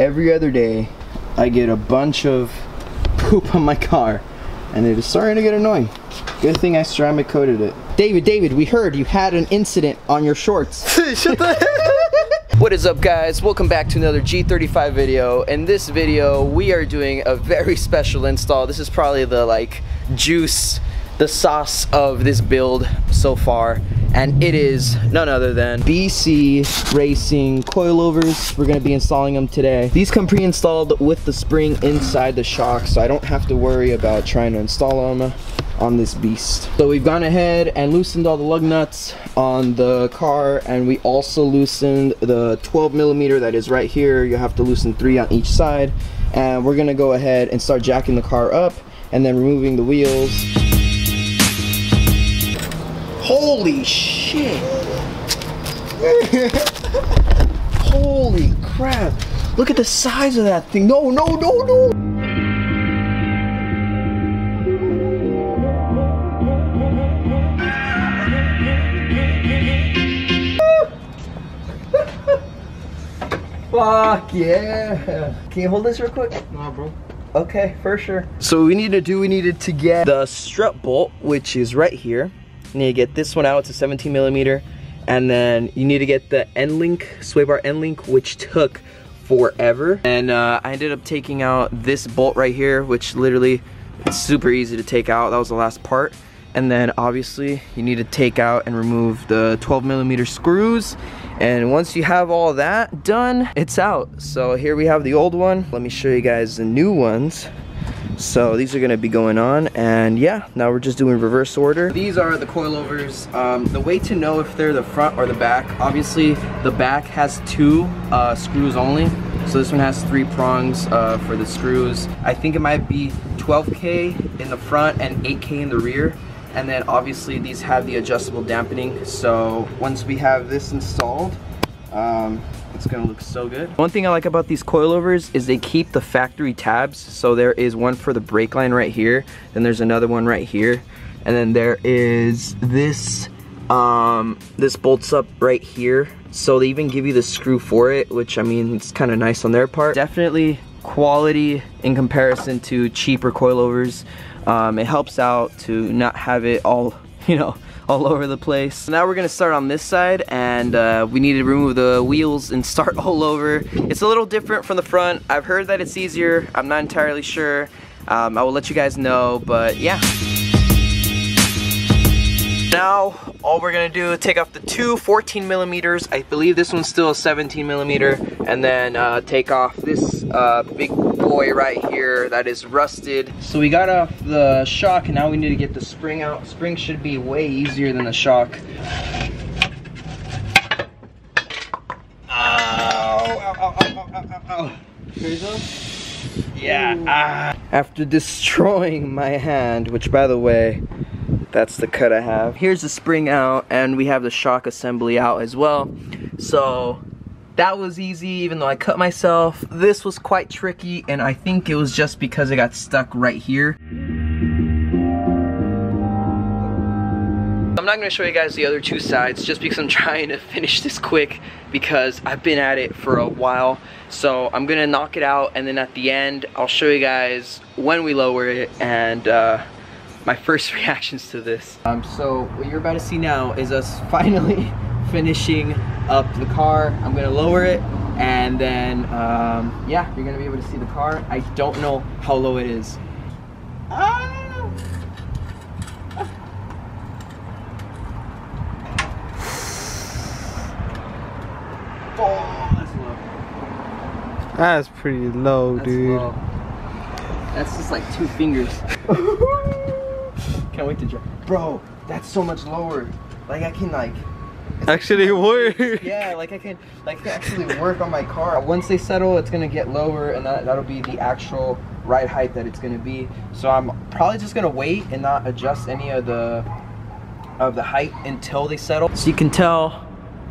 every other day I get a bunch of poop on my car, and it is starting to get annoying. Good thing I ceramic coated it. David, we heard you had an incident on your shorts. Shut the heck. What is up, guys? Welcome back to another G35 video. In this video, we are doing a very special install. This is probably the juice, the sauce of this build so far, and it is none other than BC Racing Coilovers. We're gonna be installing them today. These come pre-installed with the spring inside the shock, so I don't have to worry about trying to install them on this beast. So we've gone ahead and loosened all the lug nuts on the car, and we also loosened the 12mm that is right here. You have to loosen 3 on each side, and we're gonna go ahead and start jacking the car up and then removing the wheels. Holy shit! Holy crap! Look at the size of that thing. No. Fuck yeah! Can you hold this real quick? Nah, bro. Okay, for sure. So what we needed to get the strut bolt, which is right here. You need to get this one out. It's a 17mm, and then you need to get the end link, sway bar end link, which took forever. And I ended up taking out this bolt right here, which literally it's super easy to take out. That was the last part. And then obviously you need to take out and remove the 12mm screws. And once you have all that done, it's out. So here we have the old one. Let me show you guys the new ones. So these are gonna be going on, and yeah, now we're just doing reverse order. These are the coilovers. The way to know if they're the front or the back, obviously the back has 2 screws only. So this one has 3 prongs for the screws. I think it might be 12K in the front and 8K in the rear. And then obviously these have the adjustable dampening. So once we have this installed, it's gonna look so good. One thing I like about these coilovers is they keep the factory tabs. So there is one for the brake line right here, then there's another one right here, and then there is this this bolts up right here. So they even give you the screw for it, which I mean, it's kind of nice on their part. Definitely quality in comparison to cheaper coilovers. It helps out to not have it all, all over the place. So now we're gonna start on this side, and we need to remove the wheels and start all over. It's a little different from the front. I've heard that it's easier. I'm not entirely sure. I will let you guys know, but yeah. Now, all we're gonna do is take off the 2 14mm. I believe this one's still a 17mm, and then take off this big boy right here that is rusted. So we got off the shock, and now we need to get the spring out. Spring should be way easier than the shock. Ow. Yeah. After destroying my hand, which by the way, that's the cut I have. Here's the spring out, and we have the shock assembly out as well. So that was easy, even though I cut myself. This was quite tricky, and I think it was just because it got stuck right here. I'm not gonna show you guys the other 2 sides just because I'm trying to finish this quick, because I've been at it for a while. So I'm gonna knock it out, and then at the end, I'll show you guys when we lower it and my first reactions to this. So what you're about to see now is us finally finishing up the car. I'm gonna lower it, and then yeah, you're gonna be able to see the car. I don't know how low it is. Oh, that's low. That's pretty low, That's dude. Low. That's just like 2 fingers. Can't wait to drive. Bro, that's so much lower. Like I can actually work. Yeah, I can actually work on my car. Once they settle, it's gonna get lower, and that'll be the actual ride height that it's gonna be. So I'm probably just gonna wait and not adjust any of the height until they settle. So you can tell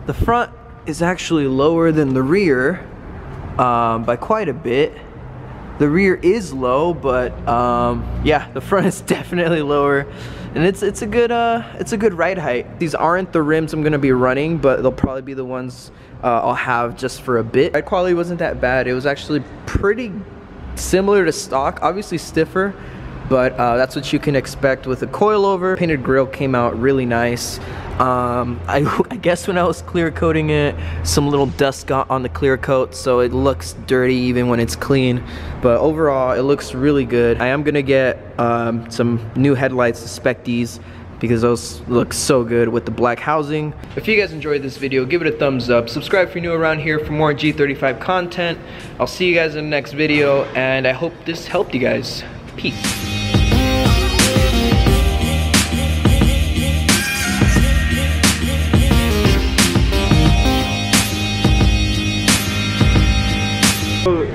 the front is actually lower than the rear by quite a bit. The rear is low, but yeah, the front is definitely lower, and it's a good ride height. These aren't the rims I'm gonna be running, but they'll probably be the ones I'll have just for a bit. Ride quality wasn't that bad. It was actually pretty similar to stock, obviously stiffer, but that's what you can expect with a coilover. Painted grille came out really nice. I guess when I was clear coating it, some little dust got on the clear coat, so it looks dirty even when it's clean, but overall it looks really good. I am gonna get some new headlights to spec these because those look so good with the black housing. If you guys enjoyed this video, give it a thumbs up. Subscribe if you're new around here for more G35 content. I'll see you guys in the next video, and I hope this helped you guys. Peace.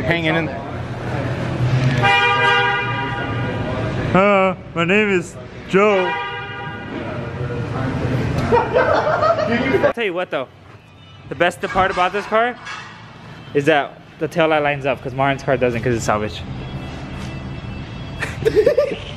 Hanging in. My name is Joe. I'll tell you what though, the best part about this car is that the taillight lines up, because Martin's car doesn't because it's salvage.